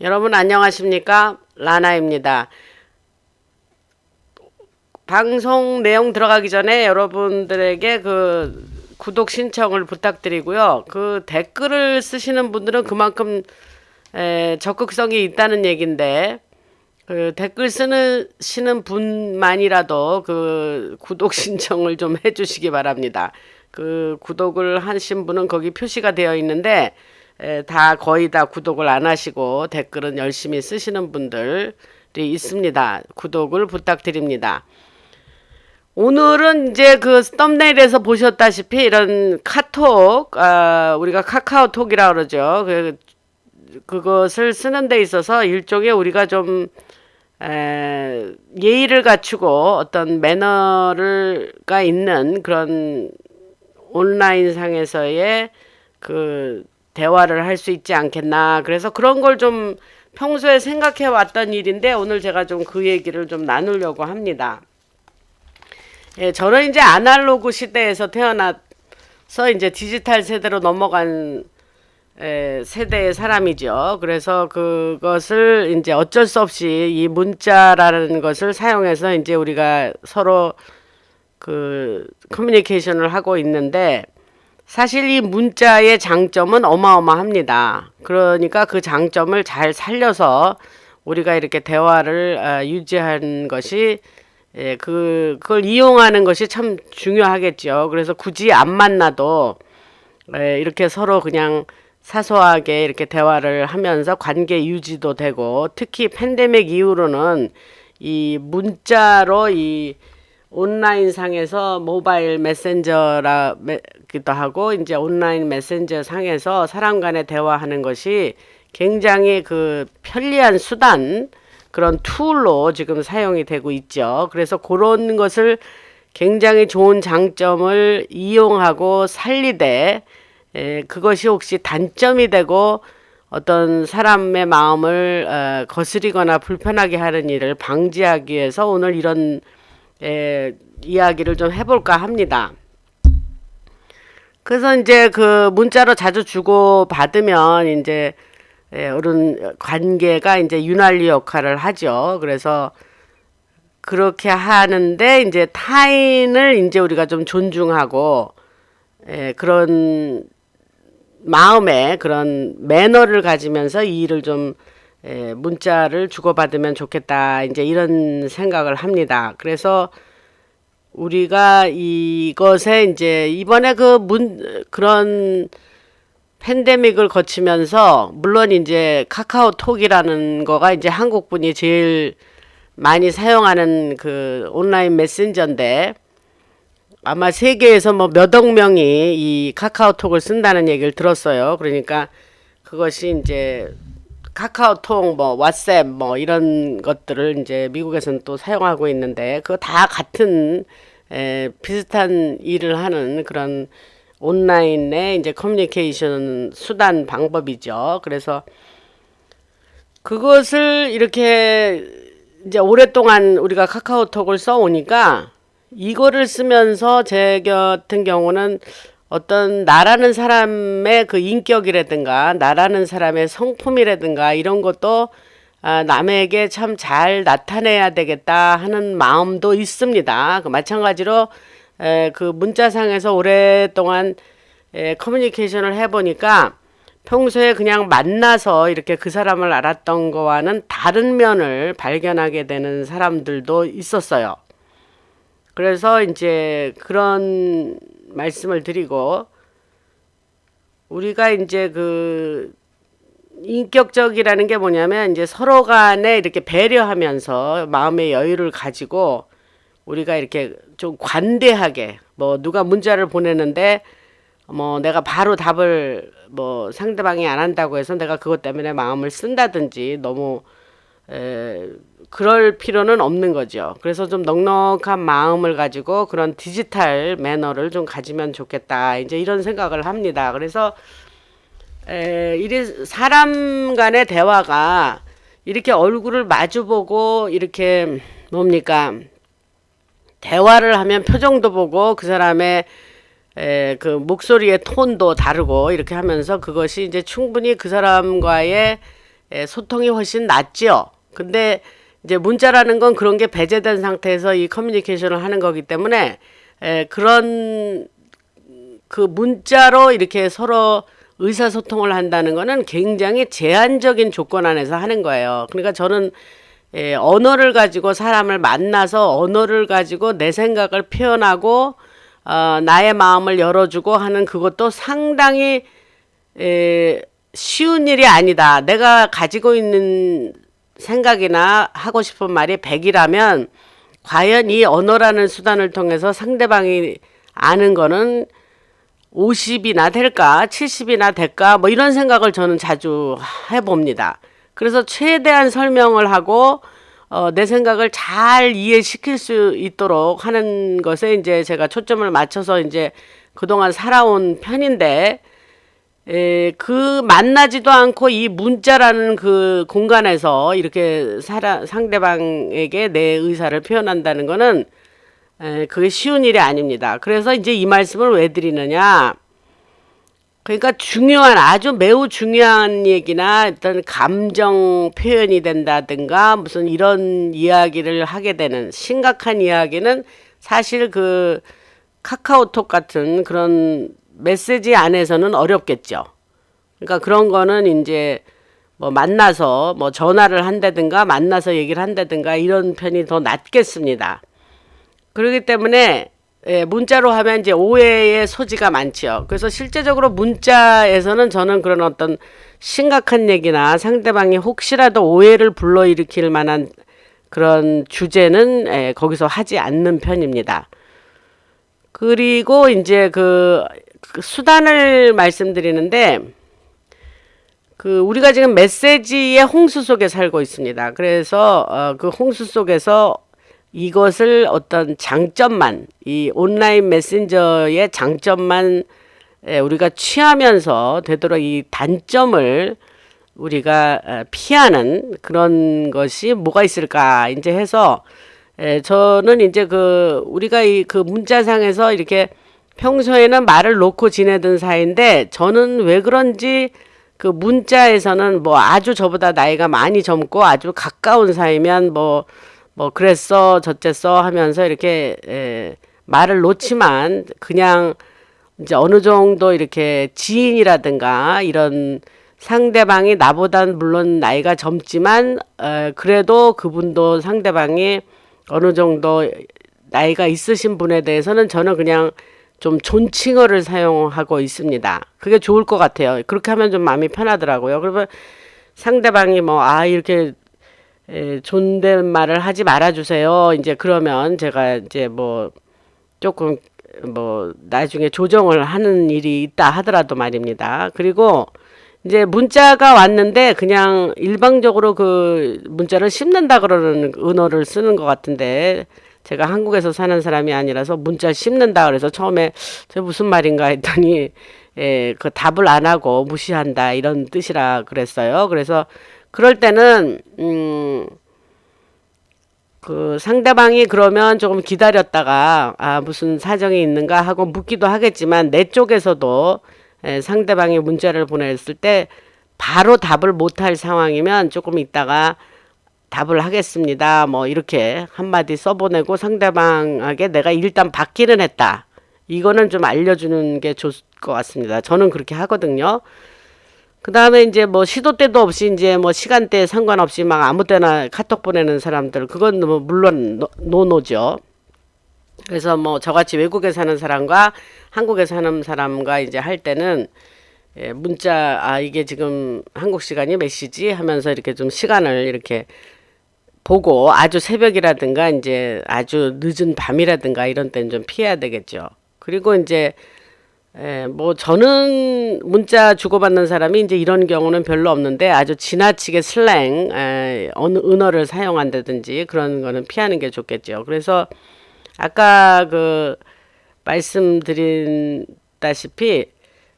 여러분 안녕하십니까? 라나입니다. 방송 내용 들어가기 전에 여러분들에게 그 구독 신청을 부탁드리고요. 그 댓글을 쓰시는 분들은 그만큼 적극성이 있다는 얘긴데 그 댓글 쓰시는 분만이라도 그 구독 신청을 좀 해주시기 바랍니다. 그 구독을 하신 분은 거기 표시가 되어 있는데 다 거의 다 구독을 안 하시고 댓글은 열심히 쓰시는 분들이 있습니다. 구독을 부탁드립니다. 오늘은 이제 그 썸네일에서 보셨다시피 이런 카톡, 우리가 카카오톡이라 그러죠. 그것을 쓰는 데 있어서 일종의 우리가 좀 예의를 갖추고 어떤 매너가 있는 그런 온라인 상에서의 그 대화를 할 수 있지 않겠나. 그래서 그런 걸 좀 평소에 생각해 왔던 일인데 오늘 제가 좀 그 얘기를 좀 나누려고 합니다. 저는 이제 아날로그 시대에서 태어나서 이제 디지털 세대로 넘어간 세대의 사람이죠. 그래서 그것을 이제 어쩔 수 없이 이 문자라는 것을 사용해서 이제 우리가 서로 그 커뮤니케이션을 하고 있는데 사실 이 문자의 장점은 어마어마합니다. 그러니까 그 장점을 잘 살려서 우리가 이렇게 대화를 유지하는 것이 그걸 이용하는 것이 참 중요하겠죠. 그래서 굳이 안 만나도 이렇게 서로 그냥 사소하게 이렇게 대화를 하면서 관계 유지도 되고 특히 팬데믹 이후로는 이 문자로 이 온라인 상에서 모바일 메신저라기도 하고 이제 온라인 메신저 상에서 사람 간에 대화하는 것이 굉장히 그 편리한 수단 그런 툴로 지금 사용이 되고 있죠. 그래서 그런 것을 굉장히 좋은 장점을 이용하고 살리되 그것이 혹시 단점이 되고 어떤 사람의 마음을 거스리거나 불편하게 하는 일을 방지하기 위해서 오늘 이런 이야기를 좀 해볼까 합니다. 그래서 이제 그 문자로 자주 주고 받으면 이제 어른 관계가 이제 윤활유 역할을 하죠. 그래서 그렇게 하는데 이제 타인을 이제 우리가 좀 존중하고 그런 마음에 그런 매너를 가지면서 이 일을 좀 문자를 주고받으면 좋겠다. 이제 이런 생각을 합니다. 그래서 우리가 이것에 이제 이번에 그런 팬데믹을 거치면서 물론 이제 카카오톡이라는 거가 이제 한국 분이 제일 많이 사용하는 그 온라인 메신저인데 아마 세계에서 뭐 몇 억 명이 이 카카오톡을 쓴다는 얘기를 들었어요. 그러니까 그것이 이제 카카오톡, 뭐 왓츠앱, 뭐 이런 것들을 이제 미국에서는 또 사용하고 있는데 그거 다 같은 비슷한 일을 하는 그런 온라인의 이제 커뮤니케이션 수단 방법이죠. 그래서 그것을 이렇게 이제 오랫동안 우리가 카카오톡을 써오니까 이거를 쓰면서 제 같은 경우는 어떤 나라는 사람의 그 인격이라든가 나라는 사람의 성품이라든가 이런 것도 남에게 참 잘 나타내야 되겠다 하는 마음도 있습니다. 그 마찬가지로 그 문자상에서 오랫동안 커뮤니케이션을 해보니까 평소에 그냥 만나서 이렇게 그 사람을 알았던 거와는 다른 면을 발견하게 되는 사람들도 있었어요. 그래서 이제 그런 말씀을 드리고 우리가 이제 그 인격적이라는 게 뭐냐면 이제 서로 간에 이렇게 배려하면서 마음의 여유를 가지고 우리가 이렇게 좀 관대하게 뭐 누가 문자를 보내는데 뭐 내가 바로 답을 뭐 상대방이 안 한다고 해서 내가 그것 때문에 마음을 쓴다든지 너무 그럴 필요는 없는 거죠. 그래서 좀 넉넉한 마음을 가지고 그런 디지털 매너를 좀 가지면 좋겠다. 이제 이런 생각을 합니다. 그래서 이래 사람 간의 대화가 이렇게 얼굴을 마주보고 이렇게 뭡니까? 대화를 하면 표정도 보고 그 사람의 그 목소리의 톤도 다르고 이렇게 하면서 그것이 이제 충분히 그 사람과의 소통이 훨씬 낫죠. 근데 이제 문자라는 건 그런 게 배제된 상태에서 이 커뮤니케이션을 하는 거기 때문에 그런 그 문자로 이렇게 서로 의사소통을 한다는 거는 굉장히 제한적인 조건 안에서 하는 거예요. 그러니까 저는 언어를 가지고 사람을 만나서 언어를 가지고 내 생각을 표현하고 나의 마음을 열어주고 하는 그것도 상당히 쉬운 일이 아니다. 내가 가지고 있는 생각이나 하고 싶은 말이 100이라면 과연 이 언어라는 수단을 통해서 상대방이 아는 거는 50이나 될까 70이나 될까 뭐 이런 생각을 저는 자주 해봅니다. 그래서 최대한 설명을 하고 내 생각을 잘 이해시킬 수 있도록 하는 것에 이제 제가 초점을 맞춰서 이제 그동안 살아온 편인데 그 만나지도 않고 이 문자라는 그 공간에서 이렇게 상대방에게 내 의사를 표현한다는 거는 그게 쉬운 일이 아닙니다. 그래서 이제 이 말씀을 왜 드리느냐. 그러니까 중요한 아주 매우 중요한 얘기나 어떤 감정 표현이 된다든가 무슨 이런 이야기를 하게 되는 심각한 이야기는 사실 그 카카오톡 같은 그런 메시지 안에서는 어렵겠죠. 그러니까 그런 거는 이제 뭐 만나서 뭐 전화를 한다든가 만나서 얘기를 한다든가 이런 편이 더 낫겠습니다. 그렇기 때문에 문자로 하면 이제 오해의 소지가 많죠. 그래서 실제적으로 문자에서는 저는 그런 어떤 심각한 얘기나 상대방이 혹시라도 오해를 불러일으킬 만한 그런 주제는 거기서 하지 않는 편입니다. 그리고 이제 그 수단을 말씀드리는데 우리가 지금 메시지의 홍수 속에 살고 있습니다. 그래서 그 홍수 속에서 이것을 어떤 장점만 이 온라인 메신저의 장점만 우리가 취하면서 되도록 이 단점을 우리가 피하는 그런 것이 뭐가 있을까 이제 해서 저는 이제 우리가 그 문자상에서 이렇게 평소에는 말을 놓고 지내던 사이인데 저는 왜 그런지 그 문자에서는 뭐 아주 저보다 나이가 많이 젊고 아주 가까운 사이면 뭐 그랬어 저쨌어 하면서 이렇게 말을 놓지만 그냥 이제 어느 정도 이렇게 지인이라든가 이런 상대방이 나보단 물론 나이가 젊지만 그래도 그분도 상대방이 어느 정도 나이가 있으신 분에 대해서는 저는 그냥 좀 존칭어를 사용하고 있습니다. 그게 좋을 것 같아요. 그렇게 하면 좀 마음이 편하더라고요. 그러면 상대방이 이렇게 존댓말을 하지 말아주세요. 이제 그러면 제가 이제 조금 나중에 조정을 하는 일이 있다 하더라도 말입니다. 그리고 이제 문자가 왔는데 그냥 일방적으로 그 문자를 씹는다 그러는 은어를 쓰는 것 같은데 제가 한국에서 사는 사람이 아니라서 문자 씹는다 그래서 처음에 저 무슨 말인가 했더니 그 답을 안 하고 무시한다 이런 뜻이라 그랬어요. 그래서 그럴 때는 그 상대방이 그러면 조금 기다렸다가 무슨 사정이 있는가 하고 묻기도 하겠지만 내 쪽에서도 상대방이 문자를 보냈을 때 바로 답을 못할 상황이면 조금 있다가 답을 하겠습니다. 뭐 이렇게 한마디 써보내고 상대방에게 내가 일단 받기는 했다. 이거는 좀 알려주는 게 좋을 것 같습니다. 저는 그렇게 하거든요. 그 다음에 이제 시도 때도 없이 이제 시간대 상관없이 막 아무 때나 카톡 보내는 사람들, 그건 물론 노노죠. 그래서 저같이 외국에 사는 사람과 한국에 사는 사람과 이제 할 때는 문자, 이게 지금 한국 시간이 몇 시지? 하면서 이렇게 좀 시간을 이렇게 보고 아주 새벽이라든가 이제 아주 늦은 밤이라든가 이런 때는 좀 피해야 되겠죠. 그리고 이제 저는 문자 주고받는 사람이 이제 이런 경우는 별로 없는데 아주 지나치게 슬랭, 어느 은어를 사용한다든지 그런 거는 피하는 게 좋겠죠. 그래서 아까 말씀드린다시피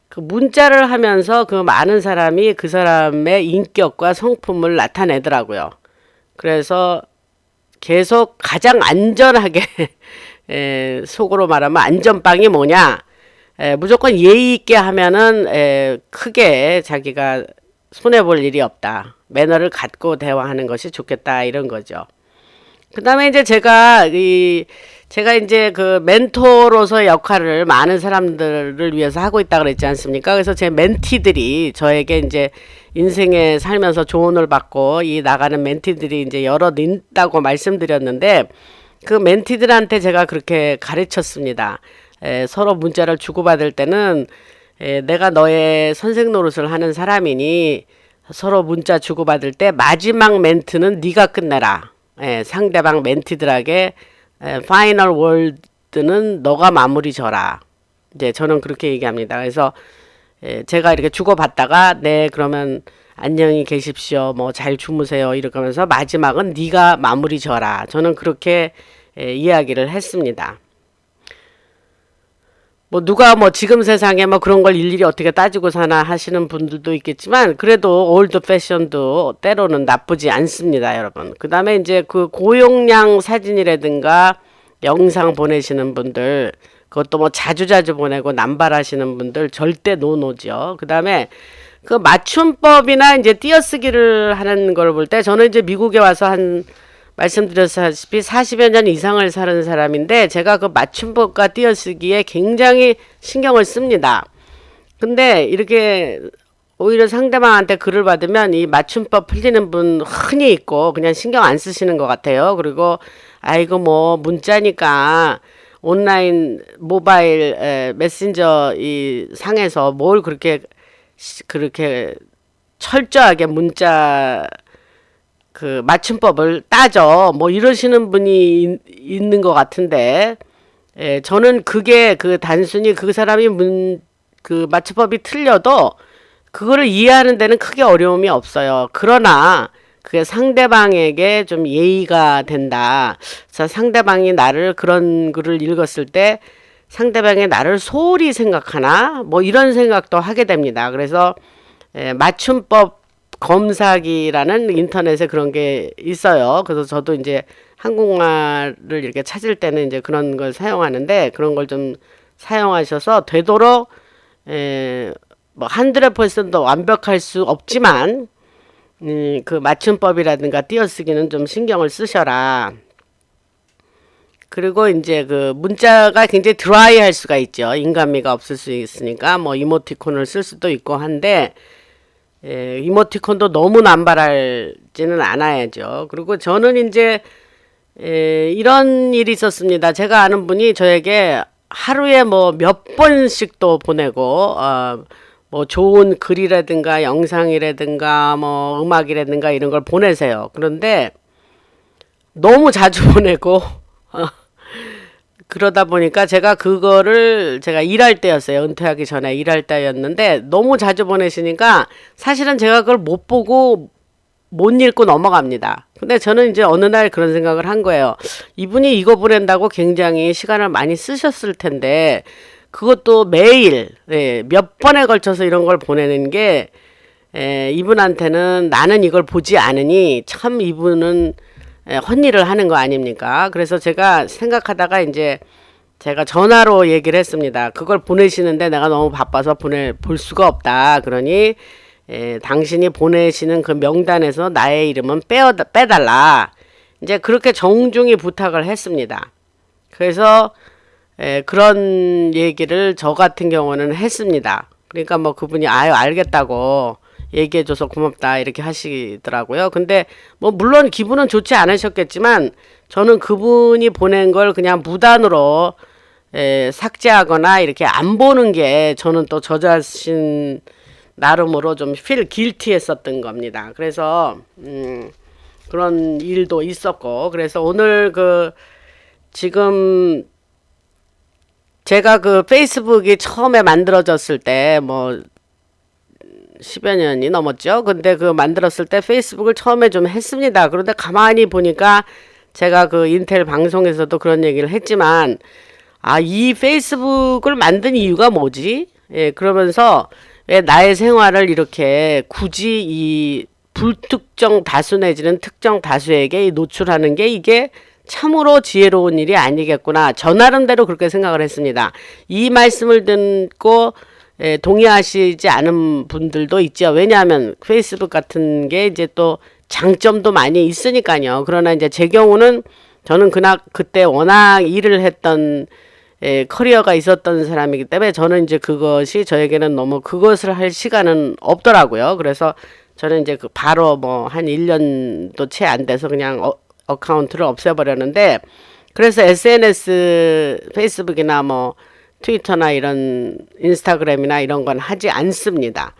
그 문자를 하면서 그 많은 사람이 그 사람의 인격과 성품을 나타내더라고요. 그래서 계속 가장 안전하게 속으로 말하면 안전빵이 뭐냐? 무조건 예의 있게 하면은 크게 자기가 손해볼 일이 없다. 매너를 갖고 대화하는 것이 좋겠다. 이런 거죠. 그 다음에 이제 제가 이제 그 멘토로서의 역할을 많은 사람들을 위해서 하고 있다 그랬지 않습니까? 그래서 제 멘티들이 저에게 이제 인생에 살면서 조언을 받고 이 나가는 멘티들이 이제 여럿 있다고 말씀드렸는데, 그 멘티들한테 제가 그렇게 가르쳤습니다. 서로 문자를 주고받을 때는 내가 너의 선생 노릇을 하는 사람이니 서로 문자 주고받을 때 마지막 멘트는 네가 끝내라. 상대방 멘티들에게 파이널 월드는 너가 마무리 져라. 이제 저는 그렇게 얘기합니다. 그래서 제가 이렇게 주고받다가 네 그러면 안녕히 계십시오. 뭐 잘 주무세요. 이렇게 하면서 마지막은 네가 마무리 져라. 저는 그렇게 이야기를 했습니다. 뭐 누가 뭐 지금 세상에 뭐 그런 걸 일일이 어떻게 따지고 사나 하시는 분들도 있겠지만, 그래도 올드 패션도 때로는 나쁘지 않습니다, 여러분. 그 다음에 이제 그 고용량 사진이라든가 영상 보내시는 분들, 그것도 뭐 자주자주 보내고 남발하시는 분들 절대 노노죠. 그 다음에 그 맞춤법이나 이제 띄어쓰기를 하는 걸 볼 때, 저는 이제 미국에 와서 말씀드렸다시피 40여 년 이상을 사는 사람인데, 제가 그 맞춤법과 띄어쓰기에 굉장히 신경을 씁니다. 근데 이렇게 오히려 상대방한테 글을 받으면 이 맞춤법 풀리는 분 흔히 있고 그냥 신경 안 쓰시는 것 같아요. 그리고 아이고 뭐 문자니까 온라인 모바일 메신저 이 상에서 뭘 그렇게 철저하게 문자 그 맞춤법을 따져 뭐 이러시는 분이 있는 것 같은데, 저는 그게 그 단순히 그 사람이 그 맞춤법이 틀려도 그거를 이해하는 데는 크게 어려움이 없어요. 그러나 그게 상대방에게 좀 예의가 된다. 그래서 상대방이 나를 그런 글을 읽었을 때 상대방이 나를 소홀히 생각하나 뭐 이런 생각도 하게 됩니다. 그래서 맞춤법 검사기라는 인터넷에 그런 게 있어요. 그래서 저도 이제 한국말을 이렇게 찾을 때는 이제 그런 걸 사용하는데, 그런 걸 좀 사용하셔서 되도록 뭐 100% 완벽할 수 없지만 그 맞춤법이라든가 띄어쓰기는 좀 신경을 쓰셔라. 그리고 이제 그 문자가 굉장히 드라이할 수가 있죠. 인간미가 없을 수 있으니까 뭐 이모티콘을 쓸 수도 있고 한데, 이모티콘도 너무 남발하지는 않아야죠. 그리고 저는 이제 이런 일이 있었습니다. 제가 아는 분이 저에게 하루에 뭐 몇 번씩도 보내고 뭐 좋은 글이라든가 영상이라든가 뭐 음악이라든가 이런 걸 보내세요. 그런데 너무 자주 보내고 그러다 보니까 제가 일할 때였어요. 은퇴하기 전에 일할 때였는데 너무 자주 보내시니까 사실은 제가 그걸 못 보고 못 읽고 넘어갑니다. 근데 저는 이제 어느 날 그런 생각을 한 거예요. 이분이 이거 보낸다고 굉장히 시간을 많이 쓰셨을 텐데 그것도 매일 몇 번에 걸쳐서 이런 걸 보내는 게 이분한테는 나는 이걸 보지 않으니 참 이분은 헛일을 하는 거 아닙니까? 그래서 제가 생각하다가 이제 제가 전화로 얘기를 했습니다. 그걸 보내시는데 내가 너무 바빠서 볼 수가 없다. 그러니 당신이 보내시는 그 명단에서 나의 이름은 빼달라. 이제 그렇게 정중히 부탁을 했습니다. 그래서 그런 얘기를 저 같은 경우는 했습니다. 그러니까 뭐 그분이 알겠다고 얘기해줘서 고맙다 이렇게 하시더라고요. 근데 뭐 물론 기분은 좋지 않으셨겠지만 저는 그분이 보낸 걸 그냥 무단으로 삭제하거나 이렇게 안 보는 게 저는 또 저 자신 나름으로 좀 feel guilty 했었던 겁니다. 그래서 그런 일도 있었고, 그래서 오늘 지금 제가 페이스북이 처음에 만들어졌을 때 뭐 10여 년이 넘었죠. 근데 만들었을 때 페이스북을 처음에 좀 했습니다. 그런데 가만히 보니까 제가 인텔 방송에서도 그런 얘기를 했지만, 이 페이스북을 만든 이유가 뭐지? 그러면서 왜 나의 생활을 이렇게 굳이 이 불특정 다수 내지는 특정 다수에게 노출하는 게 이게 참으로 지혜로운 일이 아니겠구나. 저 나름대로 그렇게 생각을 했습니다. 이 말씀을 듣고 동의하시지 않은 분들도 있죠. 왜냐하면 페이스북 같은 게 이제 또 장점도 많이 있으니까요. 그러나 이제 제 경우는 저는 그때 워낙 일을 했던 커리어가 있었던 사람이기 때문에 저는 이제 그것이 저에게는 너무 그것을 할 시간은 없더라고요. 그래서 저는 이제 바로 뭐 한 1년도 채 안 돼서 그냥 어카운트를 없애버렸는데, 그래서 SNS, 페이스북이나 뭐 트위터나 이런 인스타그램이나 이런 건 하지 않습니다.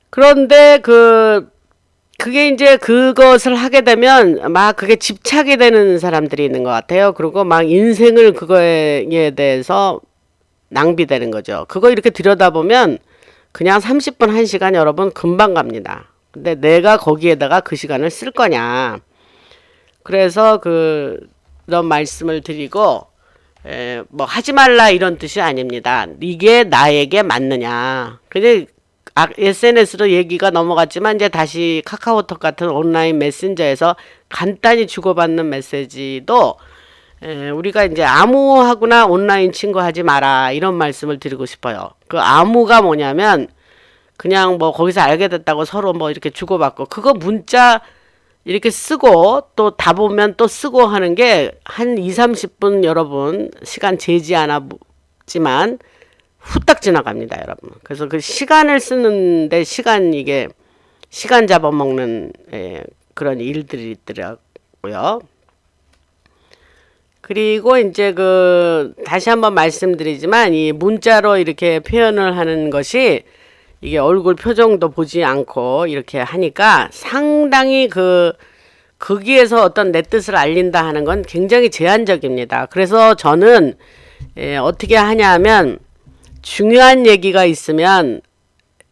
그런데 그게 이제 그것을 하게 되면 막 그게 집착이 되는 사람들이 있는 것 같아요. 그리고 막 인생을 그거에 대해서 낭비되는 거죠. 그거 이렇게 들여다보면 그냥 30분, 1시간 여러분 금방 갑니다. 근데 내가 거기에다가 그 시간을 쓸 거냐. 그래서 그런 말씀을 드리고, 뭐 하지 말라 이런 뜻이 아닙니다. 이게 나에게 맞느냐. 근데 SNS로 얘기가 넘어갔지만 이제 다시 카카오톡 같은 온라인 메신저에서 간단히 주고받는 메시지도 우리가 이제 아무하고나 온라인 친구하지 마라 이런 말씀을 드리고 싶어요. 그 아무가 뭐냐면 그냥 뭐 거기서 알게 됐다고 서로 뭐 이렇게 주고받고, 그거 문자 이렇게 쓰고 또 다 보면 또 쓰고 하는 게 한 2, 30분 여러분 시간 재지 않았지만 후딱 지나갑니다, 여러분. 그래서 그 시간을 쓰는데 이게 시간 잡아먹는 그런 일들이 있더라고요. 그리고 이제 다시 한번 말씀드리지만 이 문자로 이렇게 표현을 하는 것이 이게 얼굴 표정도 보지 않고 이렇게 하니까 상당히 거기에서 어떤 내 뜻을 알린다 하는 건 굉장히 제한적입니다. 그래서 저는 어떻게 하냐면 중요한 얘기가 있으면,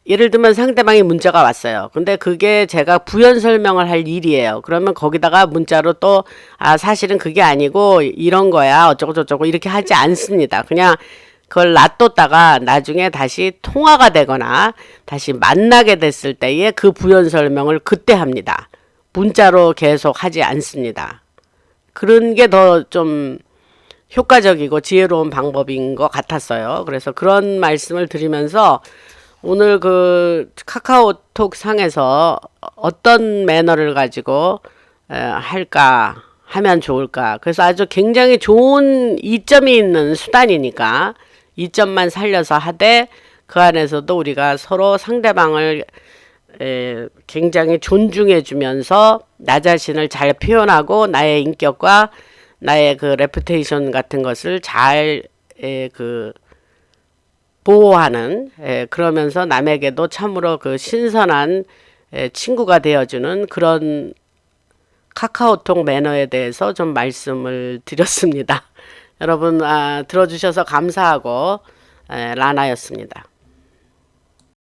예를 들면 상대방이 문자가 왔어요. 근데 그게 제가 부연 설명을 할 일이에요. 그러면 거기다가 문자로 또 사실은 그게 아니고 이런 거야 어쩌고 저쩌고 이렇게 하지 않습니다. 그냥 그걸 놔뒀다가 나중에 다시 통화가 되거나 다시 만나게 됐을 때에 그 부연 설명을 그때 합니다. 문자로 계속 하지 않습니다. 그런 게 더 좀 효과적이고 지혜로운 방법인 것 같았어요. 그래서 그런 말씀을 드리면서 오늘 카카오톡 상에서 어떤 매너를 가지고 할까 하면 좋을까. 그래서 아주 굉장히 좋은 이점이 있는 수단이니까 이점만 살려서 하되, 그 안에서도 우리가 서로 상대방을 굉장히 존중해 주면서 나 자신을 잘 표현하고 나의 인격과 나의 레putation 같은 것을 잘 보호하는, 그러면서 남에게도 참으로 신선한 친구가 되어주는 그런 카카오톡 매너에 대해서 좀 말씀을 드렸습니다. 여러분 들어주셔서 감사하고 라나였습니다.